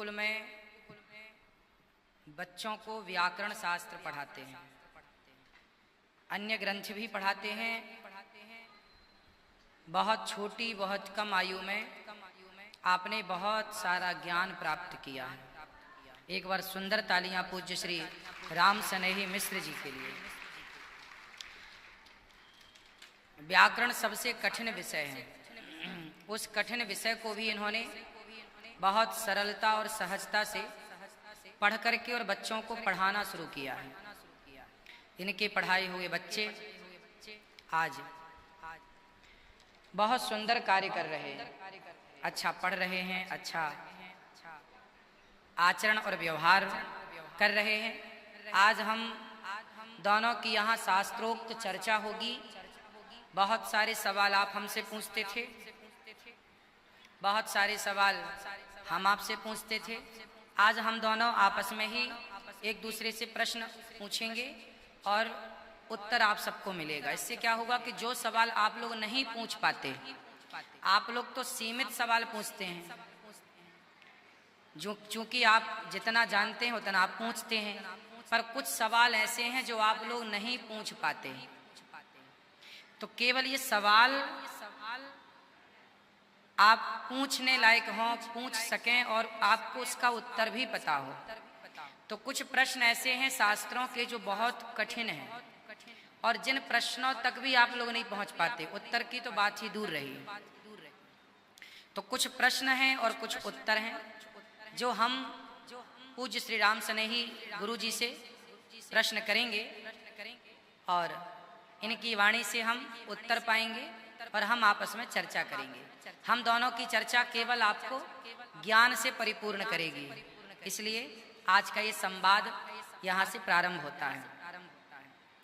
गुरुकुल में बच्चों को व्याकरण शास्त्र पढ़ाते हैं, अन्य ग्रंथ भी पढ़ाते हैं। बहुत छोटी बहुत कम आयु में आपने बहुत सारा ज्ञान प्राप्त किया है। एक बार सुंदर तालियां पूज्य श्री राम स्नेही मिश्र जी के लिए। व्याकरण सबसे कठिन विषय है, उस कठिन विषय को भी इन्होंने बहुत सरलता और सहजता से पढ़ करके और बच्चों को पढ़ाना शुरू किया है। इनके पढ़ाए हुए बच्चे आज बहुत सुंदर कार्य कर रहे हैं, अच्छा पढ़ रहे हैं, अच्छा आचरण और व्यवहार कर रहे हैं। आज हम दोनों की यहाँ शास्त्रोक्त चर्चा होगी। बहुत सारे सवाल आप हमसे पूछते थे, बहुत सारे सवाल हम आपसे पूछते थे। आज हम दोनों आपस में ही एक दूसरे से प्रश्न पूछेंगे और उत्तर आप सबको मिलेगा। इससे क्या होगा कि जो सवाल आप लोग नहीं पूछ पाते, आप लोग तो सीमित सवाल पूछते हैं, जो चूंकि आप जितना जानते हैं उतना आप पूछते हैं, पर कुछ सवाल ऐसे हैं जो आप लोग नहीं पूछ पाते। तो केवल ये सवाल आप पूछने लायक हों, पूछ सकें और आपको उसका उत्तर भी पता हो। तो कुछ प्रश्न ऐसे हैं शास्त्रों के जो बहुत कठिन हैं और जिन प्रश्नों तक भी आप लोग नहीं पहुंच पाते, उत्तर की तो बात ही दूर रही। तो कुछ प्रश्न हैं और कुछ उत्तर हैं जो हम पूज्य श्री राम स्नेही गुरु जी से प्रश्न करेंगे और इनकी वाणी से हम उत्तर पाएंगे और हम आपस में चर्चा करेंगे। हम दोनों की चर्चा केवल आपको ज्ञान से परिपूर्ण करेगी, इसलिए आज का ये संवाद यहाँ से प्रारंभ होता है।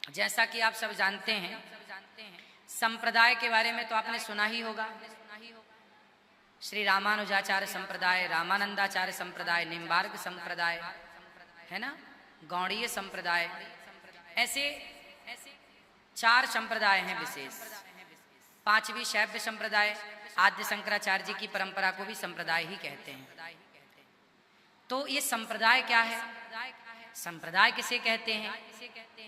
जैसा कि आप सब जानते हैं, संप्रदाय के बारे में तो आपने सुना ही होगा। श्री रामानुजाचार्य संप्रदाय, रामानंदाचार्य संप्रदाय, निम्बार्क संप्रदाय, है ना, गौड़ीय संप्रदाय, ऐसे 4 संप्रदाय हैं विशेष। 5वीं शैव संप्रदाय, आद्य शंकराचार्य जी की परंपरा को भी संप्रदाय ही कहते हैं। तो ये संप्रदाय क्या है, संप्रदाय किसे कहते हैं,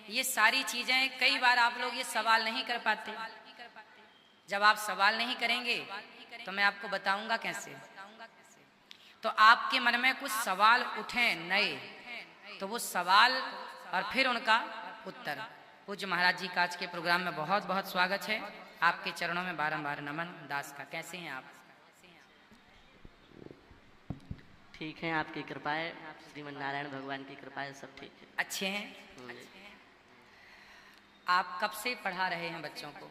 ये सारी चीजें कई बार आप लोग ये सवाल नहीं कर पाते। जब आप सवाल नहीं करेंगे तो मैं आपको बताऊंगा कैसे। तो आपके मन में कुछ सवाल उठे नए, तो वो सवाल और फिर उनका उत्तर। पूज्य महाराज जी का आज के प्रोग्राम में बहुत बहुत स्वागत है। आपके चरणों में बारंबार नमन। दास का कैसे हैं आप? ठीक है, आपकी कृपा है, श्रीमन नारायण भगवान की कृपा है, सब ठीक है। अच्छे हैं। आप कब से पढ़ा रहे हैं बच्चों को?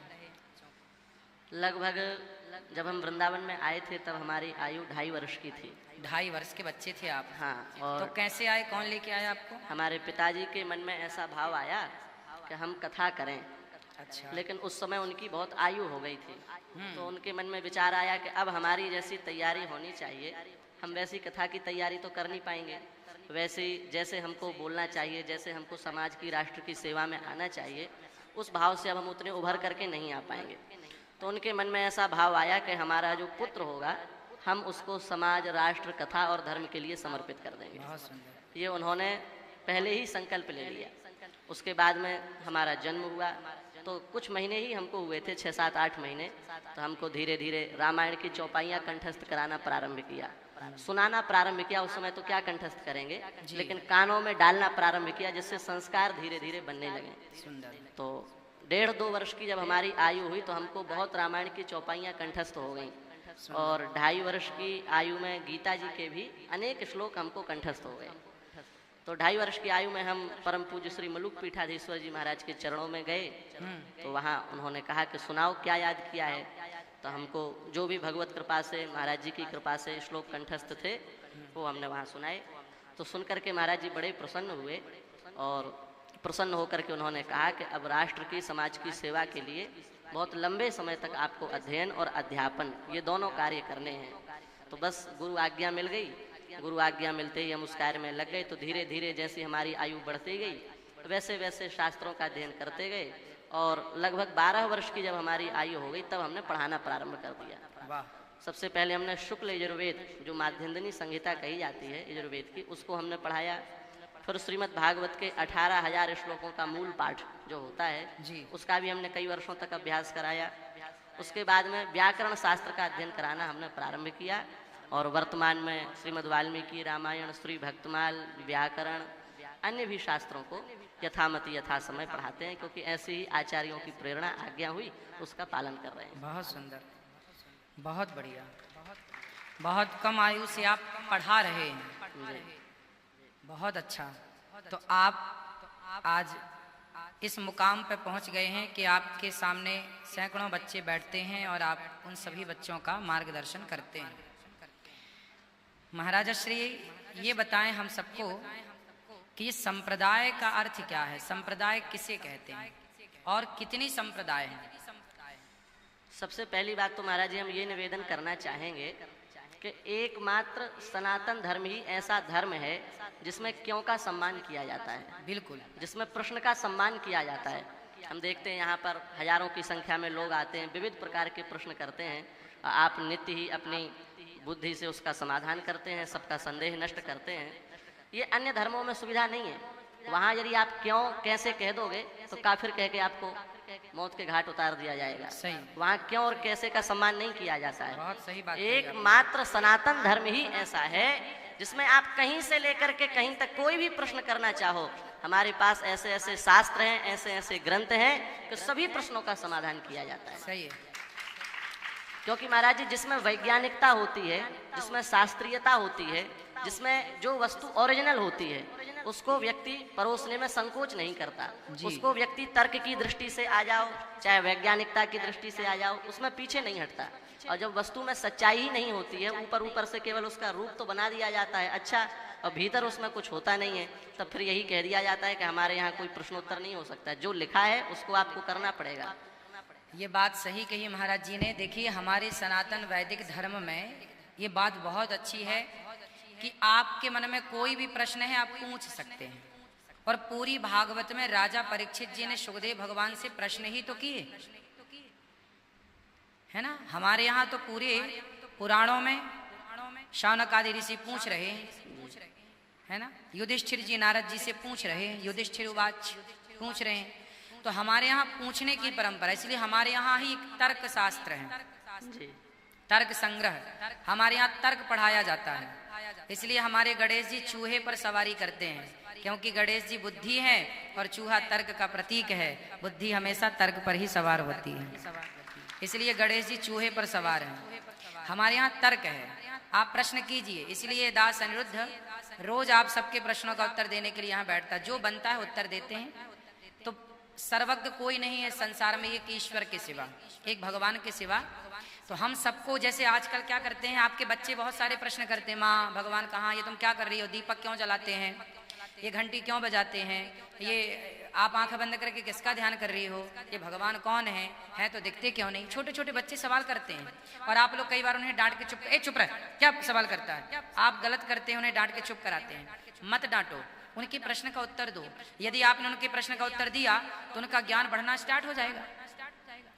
लगभग जब हम वृंदावन में आए थे तब हमारी आयु 2.5 वर्ष की थी। 2.5 वर्ष के बच्चे थे आप? हाँ। और तो कैसे आए, कौन लेके आया आपको? हमारे पिताजी के मन में ऐसा भाव आया कि हम कथा करें। अच्छा। लेकिन उस समय उनकी बहुत आयु हो गई थी, तो उनके मन में विचार आया कि अब हमारी जैसी तैयारी होनी चाहिए, हम वैसी कथा की तैयारी तो कर नहीं पाएंगे, वैसे जैसे हमको बोलना चाहिए, जैसे हमको समाज की, राष्ट्र की सेवा में आना चाहिए, उस भाव से अब हम उतने उभर करके नहीं आ पाएंगे। तो उनके मन में ऐसा भाव आया कि हमारा जो पुत्र होगा हम उसको समाज, राष्ट्र, कथा और धर्म के लिए समर्पित कर देंगे। बहुत सुंदर। ये उन्होंने पहले ही संकल्प ले लिया। उसके बाद में हमारा जन्म हुआ, तो कुछ महीने ही हमको हुए थे, 6, 7, 8 महीने। तो हमको धीरे धीरे रामायण की चौपाइयाँ कंठस्थ कराना प्रारंभ किया, सुनाना प्रारंभ किया। उस समय तो क्या कंठस्थ करेंगे, लेकिन कानों में डालना प्रारंभ किया, जिससे संस्कार धीरे धीरे बनने लगे। सुंदर। तो 1.5-2 वर्ष की जब हमारी आयु हुई तो हमको बहुत रामायण की चौपाइयाँ कंठस्थ हो गई, और 2.5 वर्ष की आयु में गीता जी के भी अनेक श्लोक हमको कंठस्थ हो गए। तो 2.5 वर्ष की आयु में हम परम पूज्य श्री मलुक पीठाधीश्वर जी महाराज के चरणों में गए। तो वहाँ उन्होंने कहा कि सुनाओ क्या याद किया है। तो हमको जो भी भगवत कृपा से, महाराज जी की कृपा से श्लोक कंठस्थ थे वो हमने वहाँ सुनाए। तो सुन करके महाराज जी बड़े प्रसन्न हुए, और प्रसन्न होकर के उन्होंने कहा कि अब राष्ट्र की, समाज की सेवा के लिए बहुत लंबे समय तक आपको अध्ययन और अध्यापन, ये दोनों कार्य करने हैं। तो बस गुरु आज्ञा मिल गई। गुरु आज्ञा मिलते ही हम उस कार्य में लग गए। तो धीरे धीरे जैसी हमारी आयु बढ़ती गई वैसे वैसे शास्त्रों का अध्ययन करते गए, और लगभग 12 वर्ष की जब हमारी आयु हो गई तब हमने पढ़ाना प्रारंभ कर दिया। वाह। सबसे पहले हमने शुक्ल यजुर्वेद, जो माध्यन्दिनी संहिता कही जाती है यजुर्वेद की, उसको हमने पढ़ाया। फिर श्रीमद् भागवत के 18,000 श्लोकों का मूल पाठ जो होता है जी। उसका भी हमने कई वर्षों तक अभ्यास कराया। उसके बाद में व्याकरण शास्त्र का अध्ययन कराना हमने प्रारंभ किया और वर्तमान में श्रीमद् वाल्मीकि रामायण, श्री भक्तमाल, व्याकरण, अन्य भी शास्त्रों को यथामति यथा समय पढ़ाते हैं, क्योंकि ऐसे ही आचार्यों की प्रेरणा आज्ञा हुई, उसका पालन कर रहे हैं। बहुत सुंदर, बहुत बढ़िया, बहुत कम आयु से आप पढ़ा रहे हैं, बहुत अच्छा। तो आप आज इस मुकाम पर पहुंच गए हैं कि आपके सामने सैकड़ों बच्चे बैठते हैं और आप उन सभी बच्चों का मार्गदर्शन करते हैं। महाराजा श्री ये बताएं हम सबको कि संप्रदाय का अर्थ क्या है, संप्रदाय किसे कहते हैं और कितनी संप्रदाय हैं? सबसे पहली बात तो महाराज जी हम ये निवेदन करना चाहेंगे कि एकमात्र सनातन धर्म ही ऐसा धर्म है जिसमें क्यों का सम्मान किया जाता है, बिल्कुल, जिसमें प्रश्न का सम्मान किया जाता है। हम देखते हैं यहाँ पर हजारों की संख्या में लोग आते हैं, विविध प्रकार के प्रश्न करते हैं, आप नित्य ही अपनी बुद्धि से उसका समाधान करते हैं, सबका संदेह नष्ट करते हैं। ये अन्य धर्मों में सुविधा नहीं है। वहाँ यदि आप क्यों कैसे कह दोगे तो काफिर कह के आपको मौत के घाट उतार दिया जाएगा। सही। वहाँ क्यों और कैसे का सम्मान नहीं किया जाता है। बहुत सही बात। एकमात्र सनातन धर्म ही ऐसा है जिसमें आप कहीं से लेकर के कहीं तक कोई भी प्रश्न करना चाहो, हमारे पास ऐसे ऐसे शास्त्र हैं, ऐसे ऐसे ग्रंथ हैं कि सभी प्रश्नों का समाधान किया जाता है। सही है। क्योंकि महाराज जी जिसमें वैज्ञानिकता होती है, जिसमें शास्त्रीयता होती है, जिसमें जो वस्तु ओरिजिनल होती है, उसको व्यक्ति परोसने में संकोच नहीं करता। उसको व्यक्ति तर्क की दृष्टि से आ जाओ, चाहे वैज्ञानिकता की दृष्टि से आ जाओ, उसमें पीछे नहीं हटता। और जब वस्तु में सच्चाई ही नहीं होती है, ऊपर ऊपर से केवल उसका रूप तो बना दिया जाता है अच्छा, और भीतर उसमें कुछ होता नहीं है, तब फिर यही कह दिया जाता है कि हमारे यहाँ कोई प्रश्नोत्तर नहीं हो सकता। जो लिखा है उसको आपको करना पड़ेगा। ये बात सही कही महाराज जी ने। देखिए हमारे सनातन वैदिक धर्म में ये बात बहुत अच्छी है कि आपके मन में कोई भी प्रश्न है आप पूछ सकते हैं। और पूरी भागवत में राजा परीक्षित जी ने सुखदेव भगवान से प्रश्न ही तो किए, है ना। हमारे यहाँ तो पूरे पुराणों में शौनक आदि ऋषि पूछ रहे हैं, है ना। युधिष्ठिर जी नारद जी से पूछ रहे हैं, युधिष्ठिर उवाच पूछ रहे हैं। तो हमारे यहाँ पूछने की परंपरा, इसलिए हमारे यहाँ ही तर्क शास्त्र है, तर्क संग्रह, हमारे यहाँ तर्क पढ़ाया जाता है। इसलिए हमारे गणेश जी चूहे पर सवारी करते हैं, क्योंकि गणेश जी बुद्धि है और चूहा तर्क का प्रतीक है। बुद्धि हमेशा तर्क पर ही सवार होती है, इसलिए गणेश जी चूहे पर सवार हैं। हमारे यहाँ तर्क है, आप प्रश्न कीजिए। इसलिए दास अनिरुद्ध रोज आप सबके प्रश्नों का उत्तर देने के लिए यहाँ बैठता है, जो बनता है उत्तर देते हैं। तो सर्वज्ञ कोई नहीं है संसार में एक ईश्वर के सिवा, एक भगवान के सिवा। तो हम सबको, जैसे आजकल क्या करते हैं, आपके बच्चे बहुत सारे प्रश्न करते हैं, माँ भगवान कहाँ, ये तुम क्या कर रही हो, दीपक क्यों जलाते हैं, ये घंटी क्यों बजाते हैं, ये आप आंख बंद करके किसका ध्यान कर रही हो, ये भगवान कौन है तो दिखते क्यों नहीं। छोटे छोटे बच्चे सवाल करते हैं और आप लोग कई बार उन्हें डांट के चुप रहे, क्या सवाल करता है। आप गलत करते हैं, उन्हें डांट के चुप कराते हैं। मत डांटो, उनके प्रश्न का उत्तर दो। यदि आपने उनके प्रश्न का उत्तर दिया तो उनका ज्ञान बढ़ना स्टार्ट हो जाएगा,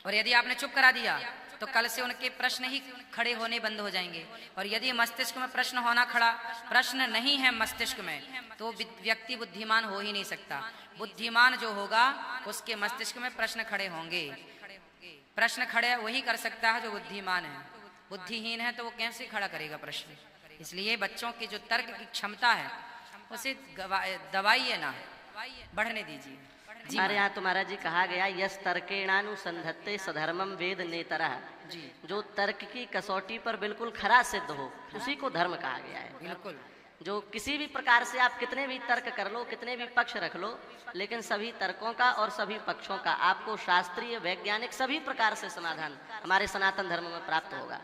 और यदि आपने चुप करा दिया तो कल से उनके प्रश्न ही खड़े होने बंद हो जाएंगे। और यदि मस्तिष्क में प्रश्न नहीं है मस्तिष्क में, तो व्यक्ति बुद्धिमान हो ही नहीं सकता। बुद्धिमान जो होगा उसके मस्तिष्क में प्रश्न खड़े होंगे। प्रश्न खड़े वही कर सकता है जो बुद्धिमान है, बुद्धिहीन है तो वो कैसे खड़ा करेगा प्रश्न। इसलिए बच्चों की जो तर्क की क्षमता है उसे दबाइए ना, बढ़ने दीजिए। हमारे यहाँ तो महाराज जी कहा गया, यस तर्केणानुसंधत्ते सधर्मम वेद नेतरः। जो तर्क की कसौटी पर बिल्कुल खरा सिद्ध हो उसी को धर्म कहा गया है। बिल्कुल। जो किसी भी प्रकार से आप कितने भी तर्क कर लो, कितने भी पक्ष रख लो, लेकिन सभी तर्कों का और सभी पक्षों का आपको शास्त्रीय वैज्ञानिक सभी प्रकार से समाधान हमारे सनातन धर्म में प्राप्त होगा।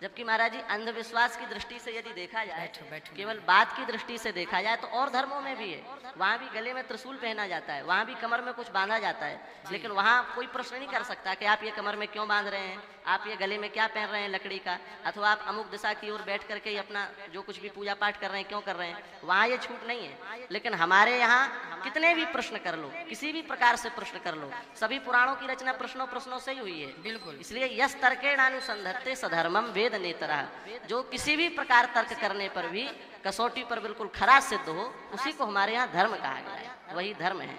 जबकि महाराज जी अंधविश्वास की दृष्टि से यदि देखा जाए, केवल बात की दृष्टि से देखा जाए तो और धर्मों में भी है। वहाँ भी गले में त्रिशूल पहना जाता है, वहाँ भी कमर में कुछ बांधा जाता है, लेकिन वहाँ कोई प्रश्न नहीं कर सकता कि आप ये कमर में क्यों बांध रहे हैं, आप ये गले में क्या पहन रहे हैं लकड़ी का, अथवा आप अमुक दिशा की ओर बैठ करके अपना जो कुछ भी पूजा पाठ कर रहे हैं क्यों कर रहे हैं। वहाँ ये छूट नहीं है। लेकिन हमारे यहाँ कितने भी प्रश्न कर लो, किसी भी प्रकार से प्रश्न कर लो, सभी पुराणों की रचना प्रश्नों से ही हुई है। बिल्कुल। इसलिए यस तर्केणानुसंधत्ते सधर्मम वेद वेद नेतरः, जो किसी भी प्रकार तर्क करने पर भी कसौटी पर बिल्कुल खरा सिद्ध हो, उसी को हमारे यहाँ धर्म कहा गया है, वही धर्म है।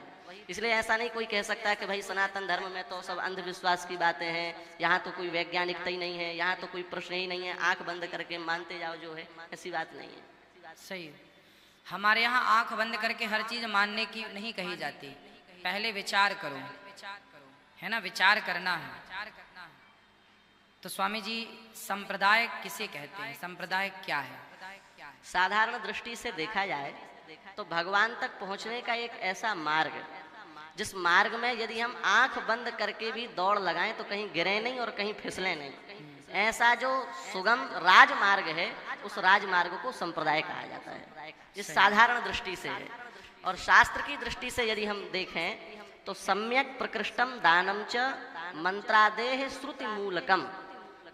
इसलिए ऐसा नहीं कोई कह सकता कि भाई सनातन धर्म में तो सब अंधविश्वास की बातें हैं, यहाँ तो कोई वैज्ञानिकता ही नहीं है, यहाँ तो कोई प्रश्न ही नहीं है, आंख बंद करके मानते जाओ जो है, ऐसी बात नहीं है। सही है। हमारे यहाँ आंख बंद करके हर चीज मानने की नहीं कही जाती, पहले विचार करो, है ना, विचार करना है। तो स्वामी जी संप्रदाय किसे कहते हैं, संप्रदाय क्या है? साधारण दृष्टि से देखा जाए तो भगवान तक पहुंचने का एक ऐसा मार्ग, जिस मार्ग में यदि हम आंख बंद करके भी दौड़ लगाएं तो कहीं गिरे नहीं और कहीं फिसले नहीं, ऐसा जो सुगम राजमार्ग है, उस राजमार्ग को संप्रदाय कहा जाता है। इस साधारण दृष्टि से है। और शास्त्र की दृष्टि से यदि हम देखें तो सम्यक प्रकृष्टम दानम च मंत्रादेह श्रुति मूलकम,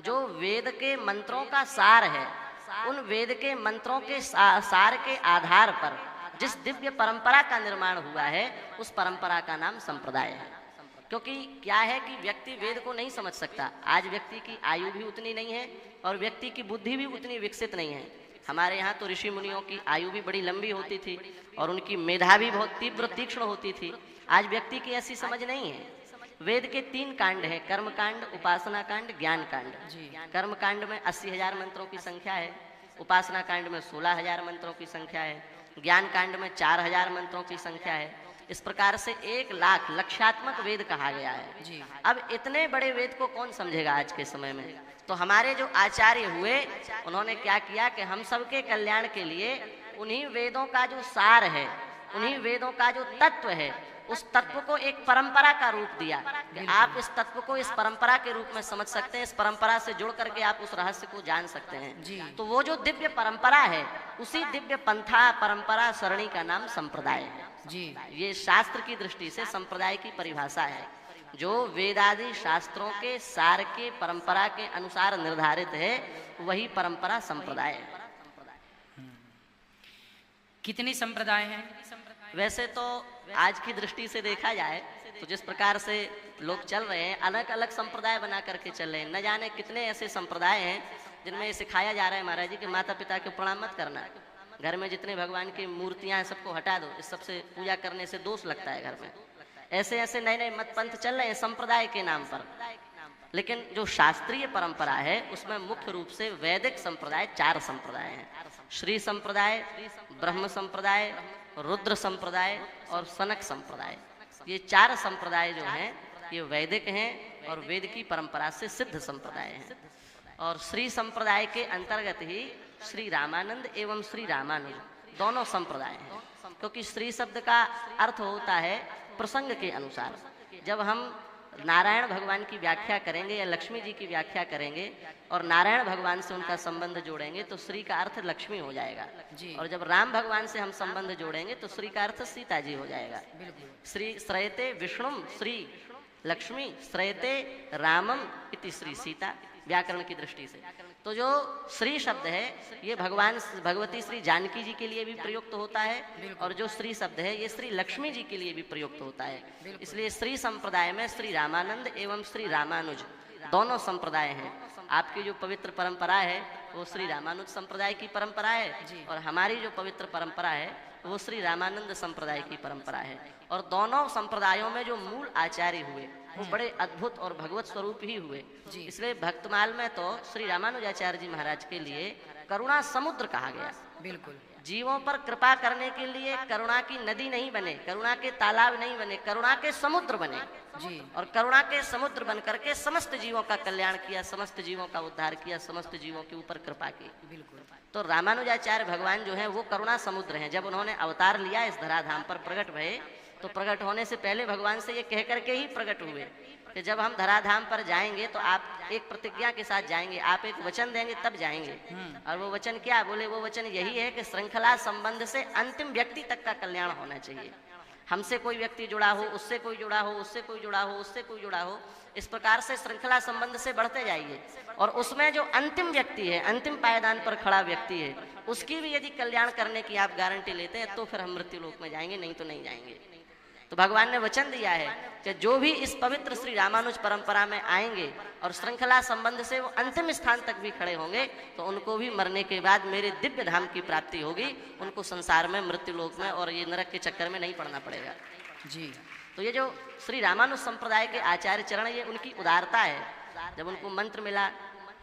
जो वेद के मंत्रों का सार है, उन वेद के मंत्रों के सार के आधार पर जिस दिव्य परंपरा का निर्माण हुआ है, उस परंपरा का नाम संप्रदाय है। क्योंकि क्या है कि व्यक्ति वेद को नहीं समझ सकता, आज व्यक्ति की आयु भी उतनी नहीं है और व्यक्ति की बुद्धि भी उतनी विकसित नहीं है। हमारे यहाँ तो ऋषि मुनियों की आयु भी बड़ी लंबी होती थी और उनकी मेधा भी बहुत तीव्र तीक्ष्ण होती थी। आज व्यक्ति की ऐसी समझ नहीं है। वेद के 3 कांड हैं, कर्म कांड, उपासना कांड, ज्ञान कांड। कर्म कांड में 80,000 मंत्रों की संख्या है, उपासना कांड में 16,000 मंत्रों की संख्या है, ज्ञान कांड में 4,000 मंत्रों की संख्या है। इस प्रकार से 1 लाख लक्ष्यात्मक वेद कहा गया है। अब इतने बड़े वेद को कौन समझेगा आज के समय में? तो हमारे जो आचार्य हुए, उन्होंने क्या किया कि हम सबके कल्याण के लिए उन्हीं वेदों का जो सार है, उन्हीं वेदों का जो तत्व है, उस तत्व को एक परंपरा का रूप दिया कि आप इस तत्व को इस परंपरा के रूप में समझ सकते हैं, इस परंपरा से जुड़ करके आप उस रहस्य को जान सकते हैं। तो वो जो दिव्य परंपरा है, उसी दिव्य पंथा परंपरा सरणी का नाम संप्रदाय है जी। ये शास्त्र की दृष्टि से संप्रदाय की परिभाषा है, जो वेदादि शास्त्रों के सार के परंपरा के अनुसार निर्धारित है, वही परंपरा संप्रदाय है। कितनी संप्रदाय हैं? वैसे तो आज की दृष्टि से देखा जाए तो जिस प्रकार से लोग चल रहे हैं, अलग अलग संप्रदाय बना करके चल रहे हैं। न जाने कितने ऐसे संप्रदाय हैं जिनमें ये सिखाया जा रहा है महाराज जी कि माता पिता के प्रणाम मत करना, घर में जितने भगवान की मूर्तियां हैं सबको हटा दो, इस सबसे पूजा करने से दोष लगता है घर में। ऐसे ऐसे नए नए मत पंथ चल रहे हैं संप्रदाय के नाम पर। लेकिन जो शास्त्रीय परंपरा है उसमें मुख्य रूप से वैदिक संप्रदाय 4 संप्रदाय हैं, श्री संप्रदाय, ब्रह्म संप्रदाय, रुद्र संप्रदाय और सनक संप्रदाय। ये 4 संप्रदाय जो हैं ये वैदिक हैं और वेद की परंपरा से सिद्ध संप्रदाय हैं। और श्री संप्रदाय के अंतर्गत ही श्री रामानंद एवं श्री रामानुज दोनों संप्रदाय हैं। क्योंकि श्री शब्द का अर्थ होता है प्रसंग के अनुसार। जब हम नारायण भगवान की व्याख्या करेंगे या लक्ष्मी जी की व्याख्या करेंगे और नारायण भगवान से उनका संबंध जोड़ेंगे तो श्री का अर्थ लक्ष्मी हो जाएगा जी। और जब राम भगवान से हम संबंध जोड़ेंगे तो श्री का अर्थ सीता जी हो जाएगा। श्री श्रयते विष्णुम श्री लक्ष्मी श्रयते रामम इति श्री सीता, व्याकरण की दृष्टि से। तो जो श्री शब्द है ये भगवान भगवती श्री जानकी जी के लिए भी प्रयुक्त होता है और जो श्री शब्द है ये श्री लक्ष्मी जी के लिए भी प्रयुक्त होता है। इसलिए श्री संप्रदाय में श्री रामानंद एवं श्री रामानुज दोनों संप्रदाय हैं। आपकी जो पवित्र परंपरा है वो श्री रामानुज संप्रदाय की परंपरा है और हमारी जो पवित्र परंपरा है वो श्री रामानंद संप्रदाय की परंपरा है। और दोनों संप्रदायों में जो मूल आचार्य हुए वो बड़े अद्भुत और भगवत स्वरूप ही हुए। इसलिए भक्तमाल में तो श्री रामानुजाचार्य जी महाराज के लिए करुणा समुद्र कहा गया। बिल्कुल, जीवों पर कृपा करने के लिए करुणा की नदी नहीं बने, करुणा के तालाब नहीं बने, करुणा के समुद्र बने जी। और करुणा के समुद्र बन करके समस्त जीवों का कल्याण किया, समस्त जीवों का उद्धार किया, समस्त जीवों के ऊपर कृपा की। बिल्कुल, तो रामानुजाचार्य भगवान जो है वो करुणा समुद्र हैं। जब उन्होंने अवतार लिया इस धराधाम पर प्रकट भये तो प्रकट होने से पहले भगवान से ये कह करके ही प्रकट हुए कि जब हम धराधाम पर जाएंगे तो आप एक प्रतिज्ञा के साथ जाएंगे, आप एक वचन देंगे तब जाएंगे। और वो वचन क्या बोले? वो वचन यही है कि श्रृंखला संबंध से अंतिम व्यक्ति तक का कल्याण होना चाहिए। हमसे कोई व्यक्ति जुड़ा हो, उससे कोई जुड़ा हो, उससे कोई जुड़ा हो, उससे कोई जुड़ा हो, इस प्रकार से श्रृंखला संबंध से बढ़ते जाइए। और उसमें जो अंतिम व्यक्ति है, अंतिम पायदान पर खड़ा व्यक्ति है, उसकी भी यदि कल्याण करने की आप गारंटी लेते हैं तो फिर हम मृत्यु लोक में जाएंगे, नहीं तो नहीं जाएंगे। तो भगवान ने वचन दिया है कि जो भी इस पवित्र श्री रामानुज परंपरा में आएंगे और श्रृंखला संबंध से वो अंतिम स्थान तक भी खड़े होंगे तो उनको भी मरने के बाद मेरे दिव्य धाम की प्राप्ति होगी, उनको संसार में मृत्यु लोक में और ये नरक के चक्कर में नहीं पड़ना पड़ेगा जी। तो ये जो श्री रामानुज संप्रदाय के आचार्य चरण, ये उनकी उदारता है। जब उनको मंत्र मिला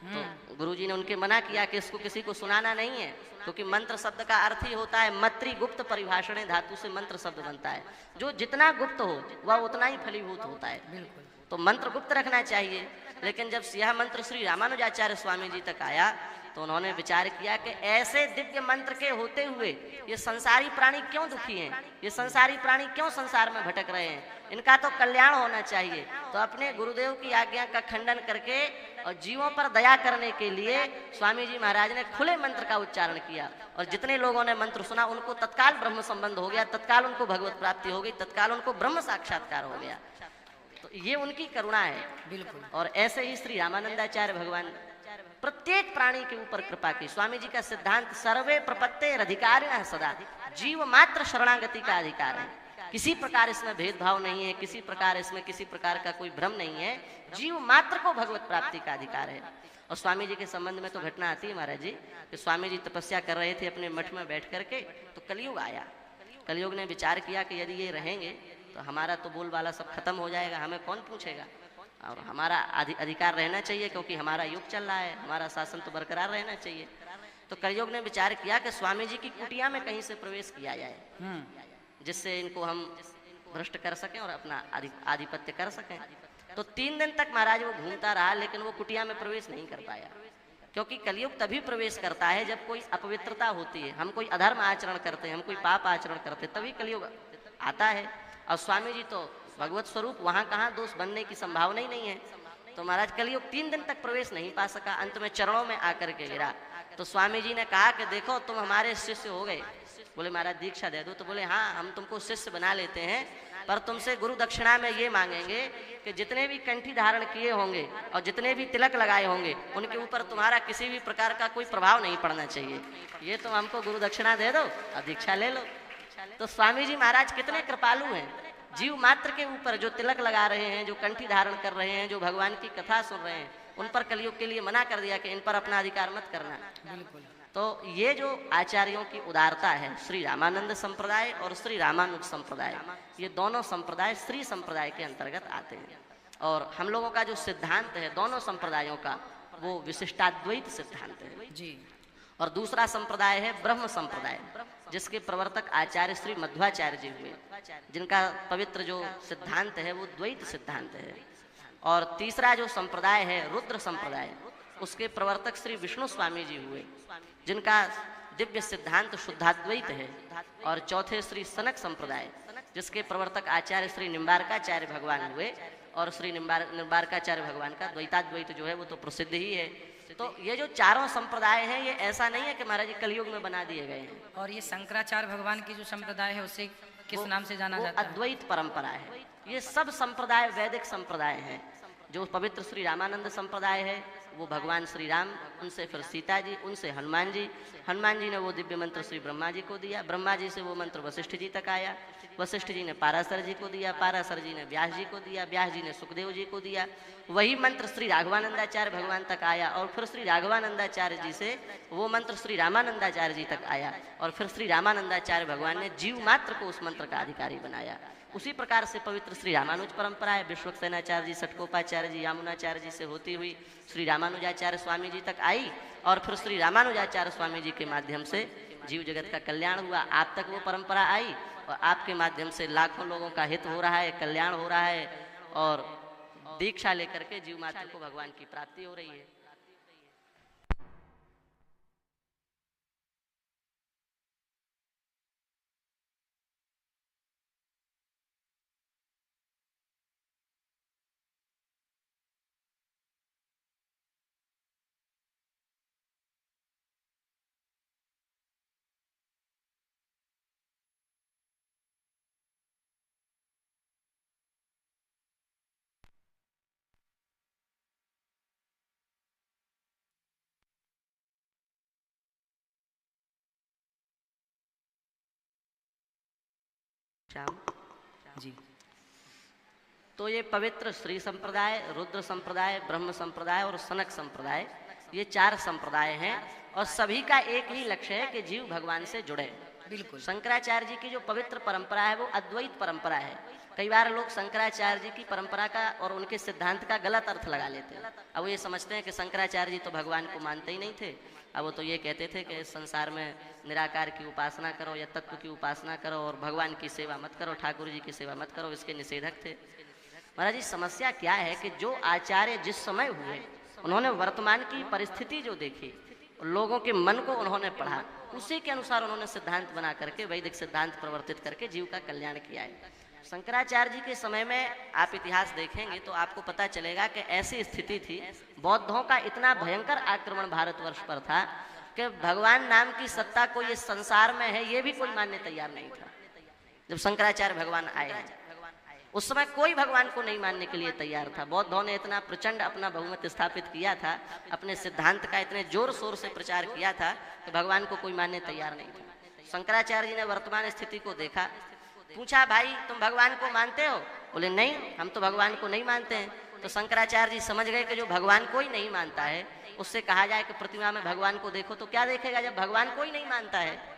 तो गुरुजी ने उनके मना किया कि इसको किसी को सुनाना नहीं है, क्योंकि मंत्र शब्द का अर्थ ही होता है मत्री गुप्त परिभाषण धातु से मंत्र शब्द बनता है। जो जितना गुप्त हो वह उतना ही फलीभूत होता है, बिल्कुल। तो मंत्र गुप्त रखना चाहिए। लेकिन जब यह मंत्र श्री रामानुजाचार्य स्वामी जी तक आया तो उन्होंने विचार किया कि ऐसे दिव्य मंत्र के होते हुए ये संसारी प्राणी क्यों दुखी हैं, ये संसारी प्राणी क्यों संसार में भटक रहे हैं, इनका तो कल्याण होना चाहिए। तो अपने गुरुदेव की आज्ञा का खंडन करके और जीवों पर दया करने के लिए स्वामी जी महाराज ने खुले मंत्र का उच्चारण किया और जितने लोगों ने मंत्र सुना उनको तत्काल ब्रह्म संबंध हो गया, तत्काल उनको भगवत प्राप्ति हो गई, तत्काल उनको ब्रह्म साक्षात्कार हो गया। तो ये उनकी करुणा है, बिल्कुल। और ऐसे ही श्री रामानंदाचार्य भगवान प्रत्येक प्राणी के ऊपर कृपा की। स्वामी जी का सिद्धांत सर्वे प्रपत्तेर अधिकारिणः सदा, जीव मात्र शरणागति का अधिकार है। किसी प्रकार इसमें भेदभाव नहीं है, किसी प्रकार इसमें किसी प्रकार का कोई भ्रम नहीं है, जीव मात्र को भगवत प्राप्ति का अधिकार है। और स्वामी जी के संबंध में तो घटना आती है महाराज जी कि स्वामी जी तपस्या कर रहे थे अपने मठ में बैठ करके, तो कलयुग आया। कलयुग ने विचार किया कि यदि ये रहेंगे तो हमारा तो बोलबाला सब खत्म हो जाएगा, हमें कौन पूछेगा, और हमारा अधिकार रहना चाहिए क्योंकि हमारा युग चल रहा है, हमारा शासन तो बरकरार रहना चाहिए। तो कलयुग ने विचार किया कि स्वामी जी की कुटिया में कहीं से प्रवेश किया जाए, जिससे इनको हम भ्रष्ट कर सकें और अपना आधिपत्य कर सकें। तो 3 दिन तक महाराज वो घूमता रहा, लेकिन वो कुटिया में प्रवेश नहीं कर पाया, क्योंकि कलयुग तभी प्रवेश करता है जब कोई अपवित्रता होती है, हम कोई अधर्म आचरण करते हैं, हम कोई पाप आचरण करते हैं, तभी कलयुग आता है। और स्वामी जी तो भगवत स्वरूप, वहाँ कहाँ दोष बनने की संभावना ही नहीं है। तो महाराज कलयुग 3 दिन तक प्रवेश नहीं पा सका, अंत में चरणों में आकर के गिरा। तो स्वामी जी ने कहा कि देखो तुम हमारे शिष्य हो गए। बोले महाराज दीक्षा दे दो, तो बोले हाँ हम तुमको शिष्य बना लेते हैं, पर तुमसे गुरु दक्षिणा में ये मांगेंगे कि जितने भी कंठी धारण किए होंगे और जितने भी तिलक लगाए होंगे उनके ऊपर तुम्हारा किसी भी प्रकार का कोई प्रभाव नहीं पड़ना चाहिए, ये तुम हमको गुरु दक्षिणा दे दो और दीक्षा ले लो। तो स्वामी जी महाराज कितने कृपालु हैं, जीव मात्र के ऊपर जो तिलक लगा रहे हैं, जो कंठी धारण कर रहे हैं, जो भगवान की कथा सुन रहे हैं, उन पर कलयुग के लिए मना कर दिया कि इन पर अपना अधिकार मत करना। बिल्कुल। तो ये जो आचार्यों की उदारता है, श्री रामानंद संप्रदाय और श्री रामानुज संप्रदाय, ये दोनों संप्रदाय श्री संप्रदाय के अंतर्गत आते हैं। और हम लोगों का जो सिद्धांत है दोनों संप्रदायों का, वो विशिष्टाद्वैत सिद्धांत है जी। और दूसरा संप्रदाय है ब्रह्म संप्रदाय, जिसके प्रवर्तक आचार्य श्री मध्वाचार्य जी हुए, जिनका पवित्र जो सिद्धांत है वो द्वैत सिद्धांत है। और तीसरा जो संप्रदाय है रुद्र संप्रदाय, उसके प्रवर्तक श्री विष्णु स्वामी जी हुए, जिनका दिव्य सिद्धांत शुद्धाद्वैत है। और चौथे श्री सनक संप्रदाय, जिसके प्रवर्तक आचार्य श्री निम्बारकाचार्य भगवान हुए, और श्री निम्बारकाचार्य भगवान का द्वैताद्वैत जो है वो तो प्रसिद्ध ही है। तो ये जो चारों संप्रदाय हैं ये ऐसा नहीं है कि महाराज कलयुग में बना दिए गए हैं। और ये शंकराचार्य भगवान की जो संप्रदाय है उसे किस नाम से जाना जाता है? अद्वैत परंपरा है। ये सब संप्रदाय वैदिक संप्रदाय हैं। जो पवित्र श्री रामानंद संप्रदाय है वो भगवान श्री राम, उनसे फिर सीता जी, उनसे हनुमान जी, हनुमान जी ने वो दिव्य मंत्र श्री ब्रह्मा जी को दिया, ब्रह्मा जी से वो मंत्र वशिष्ठ जी तक आया, वशिष्ठ जी ने पाराशर जी को दिया, पाराशर जी ने व्यास जी को दिया, व्यास जी ने सुखदेव जी को दिया, वही मंत्र श्री राघवानंदाचार्य भगवान तक आया, और फिर श्री राघवानंदाचार्य जी से वो मंत्र श्री रामानंदाचार्य जी तक आया, और फिर श्री रामानंदाचार्य भगवान ने जीव मात्र को उस मंत्र का अधिकारी बनाया। उसी प्रकार से पवित्र श्री रामानुज परंपरा है, विश्वक्सेनाचार्य जी, षटकोपाचार्य जी, यामुनाचार्य जी से होती हुई श्री रामानुजाचार्य स्वामी जी तक आई, और फिर श्री रामानुजाचार्य स्वामी जी के माध्यम से जीव जगत का कल्याण हुआ। आप तक वो परंपरा आई और आपके माध्यम से लाखों लोगों का हित हो रहा है, कल्याण हो रहा है, और दीक्षा लेकर के जीव मात्र को भगवान की प्राप्ति हो रही है। श्याम जी। तो ये पवित्र श्री संप्रदाय, रुद्र संप्रदाय, ब्रह्म संप्रदाय और सनक संप्रदाय, ये 4 संप्रदाय हैं और सभी का एक ही लक्ष्य है कि जीव भगवान से जुड़े। बिल्कुल। शंकराचार्य जी की जो पवित्र परंपरा है वो अद्वैत परंपरा है। कई बार लोग शंकराचार्य जी की परंपरा का और उनके सिद्धांत का गलत अर्थ लगा लेते हैं। अब वो ये समझते हैं कि शंकराचार्य जी तो भगवान को मानते ही नहीं थे। अब वो तो ये कहते थे कि इस संसार में निराकार की उपासना करो या तत्व की उपासना करो और भगवान की सेवा मत करो, ठाकुर जी की सेवा मत करो, इसके निषेधक थे। महाराज जी, समस्या क्या है कि जो आचार्य जिस समय हुए उन्होंने वर्तमान की परिस्थिति जो देखी, लोगों के मन को उन्होंने पढ़ा, उसी के अनुसार उन्होंने सिद्धांत बना करके, वैदिक सिद्धांत प्रवर्तित करके जीव का कल्याण किया है। शंकराचार्य जी के समय में आप इतिहास देखेंगे तो आपको पता चलेगा कि ऐसी स्थिति थी, बौद्धों का इतना भयंकर आक्रमण भारतवर्ष पर था कि भगवान नाम की सत्ता कोई इस संसार में है ये भी कोई मानने तैयार नहीं था। जब शंकराचार्य भगवान आए हैं उस समय कोई भगवान को नहीं मानने के लिए तैयार था। बौद्धों ने इतना प्रचंड अपना बहुमत स्थापित किया था, अपने सिद्धांत का इतने जोर शोर से प्रचार किया था कि भगवान को कोई मानने तैयार नहीं था। शंकराचार्य जी ने वर्तमान स्थिति को देखा, पूछा भाई तुम भगवान को मानते हो? बोले नहीं, हम तो भगवान को नहीं मानते हैं। तो शंकराचार्य जी समझ गए कि जो भगवान को ही नहीं मानता है उससे कहा जाए कि प्रतिमा में भगवान को देखो, तो क्या देखेगा? जब भगवान को ही नहीं मानता है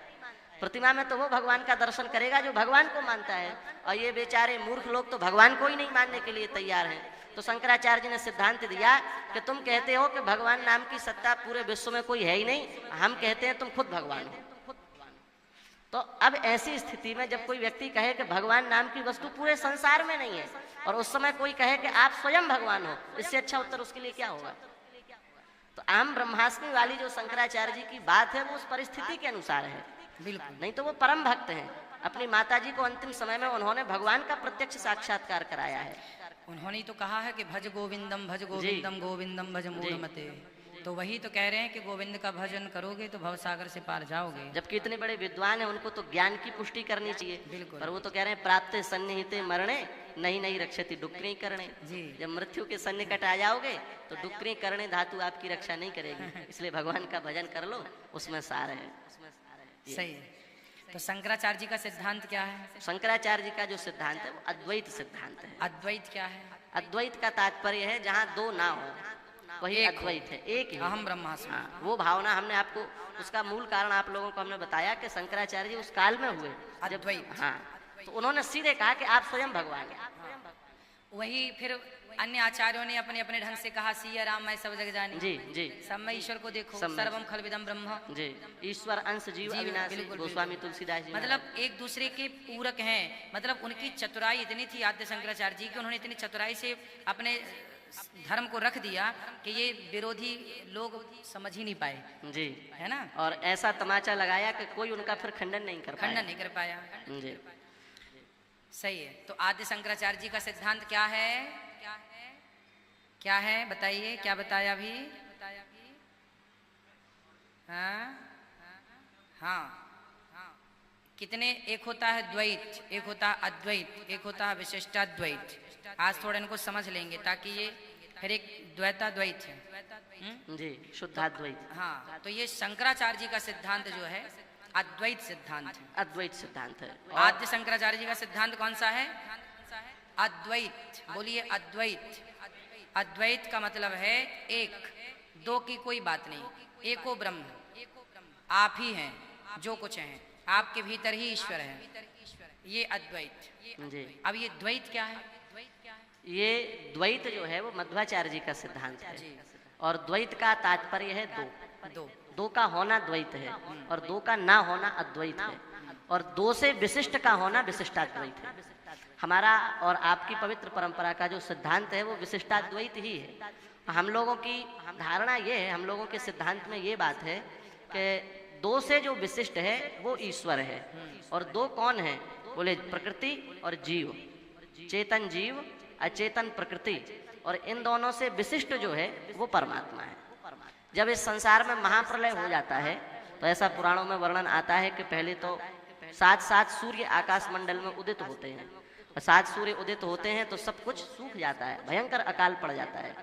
प्रतिमा में, तो वो भगवान का दर्शन करेगा जो भगवान को मानता है। और ये बेचारे मूर्ख लोग तो भगवान को ही नहीं मानने के लिए तैयार हैं। तो शंकराचार्य जी ने सिद्धांत दिया कि तुम कहते हो कि भगवान नाम की सत्ता पूरे विश्व में कोई है ही नहीं, हम कहते हैं तुम खुद भगवान हो। तो अब ऐसी स्थिति में जब कोई व्यक्ति कहे कि भगवान नाम की वस्तु पूरे संसार में नहीं है और उस समय कोई कहे कि आप स्वयं भगवान हो, इससे अच्छा उत्तर उसके लिए क्या होगा? तो आम ब्रह्मास्मि वाली जो शंकराचार्य जी की बात है वो उस परिस्थिति के अनुसार है, बिल्कुल। नहीं तो वो परम भक्त हैं। अपनी माता जी को अंतिम समय में उन्होंने भगवान का प्रत्यक्ष साक्षात्कार कराया है। उन्होंने तो कहा है कि भज गोविंदम गोविंदम भज मूढ़मते। तो वही तो कह रहे हैं कि गोविंद का भजन करोगे तो भवसागर से पार जाओगे। जबकि इतने बड़े विद्वान हैं, उनको तो ज्ञान की पुष्टि करनी चाहिए। बिल्कुल। पर वो तो कह रहे हैं प्राप्ते सन्निहिते मरणे नहीं नहीं रक्षति डुक्री करने। जी। जब मृत्यु के सन्निकट आ जाओगे तो डुक्री करने धातु आपकी रक्षा नहीं करेगी, इसलिए भगवान का भजन कर लो, उसमें सार है। सही है। तो शंकराचार्य जी का सिद्धांत क्या है? शंकराचार्य जी का जो सिद्धांत है वो अद्वैत सिद्धांत है। अद्वैत क्या है? अद्वैत का तात्पर्य है जहाँ दो ना हो वही अद्वैत है, एक ही। अहम ब्रह्मास्मि। हाँ, वो भावना हमने आपको उसका मूल कारण आप लोगों को हमने बताया कि शंकराचार्य जी उस काल में हुए अद्वैत। हाँ, तो उन्होंने सीधे कहा कि आप स्वयं भगवान हैं। वही फिर अन्य आचार्यों ने अपने अपने ढंग से कहा सिया राम मैं सब जग जानी। जी जी। सब में ईश्वर को देखो, सब में। सर्वम खलविदम ब्रह्म। जी, ईश्वर अंश जीव अविनाशी। बिल्कुल, गोस्वामी तुलसीदास जी मतलब एक दूसरे के पूरक हैं। मतलब उनकी चतुराई इतनी थी आद्य शंकराचार्य जी की, उन्होंने इतनी चतुराई से अपने धर्म को रख दिया कि ये विरोधी लोग समझ ही नहीं पाए। जी, है ना? और ऐसा तमाचा लगाया कि कोई उनका फिर खंडन नहीं कर पाया। खंडन नहीं कर पाया। जी। सही है। तो आद्य शंकराचार्य जी का सिद्धांत क्या है? क्या है बताइए, क्या बताया अभी? हाँ, कितने? एक होता है द्वैत, एक होता है अद्वैत, एक होता है विशिष्टाद्वैत। आज थोड़ा इनको समझ लेंगे ताकि ये फिर एक द्वैताद्वैत है। जी, शुद्धाद्वैत। हाँ, तो ये शंकराचार्य जी का सिद्धांत जो है अद्वैत सिद्धांत है। अद्वैत सिद्धांत है। आद्य शंकराचार्य जी का सिद्धांत कौन सा है? अद्वैत। बोलिए अद्वैत। अद्वैत का मतलब है एक, दो की कोई बात नहीं, एको ब्रह्म, आप ही हैं, जो कुछ हैं, आपके भीतर ही ईश्वर है, ये अद्वैत। जी। अब ये द्वैत क्या है? ये द्वैत जो है वो मध्वाचार्य जी का सिद्धांत है। और द्वैत का तात्पर्य है दो। दो का होना द्वैत है और दो का ना होना अद्वैत है, और दो से विशिष्ट का होना विशिष्टाद्वैत है। हमारा और आपकी पवित्र परंपरा का जो सिद्धांत है वो विशिष्टाद्वैत ही है। हम लोगों की धारणा ये है, हम लोगों के सिद्धांत में ये बात है कि दो से जो विशिष्ट है वो ईश्वर है। और दो कौन है? बोले प्रकृति और जीव, चेतन जीव अचेतन प्रकृति, और इन दोनों से विशिष्ट जो है वो परमात्मा है। जब इस संसार में महाप्रलय हो जाता है तो ऐसा पुराणों में वर्णन आता है कि पहले तो 7 सूर्य आकाश मंडल में उदित होते हैं, और 7 सूर्य उदित होते हैं तो सब कुछ सूख जाता है, भयंकर अकाल पड़ जाता है।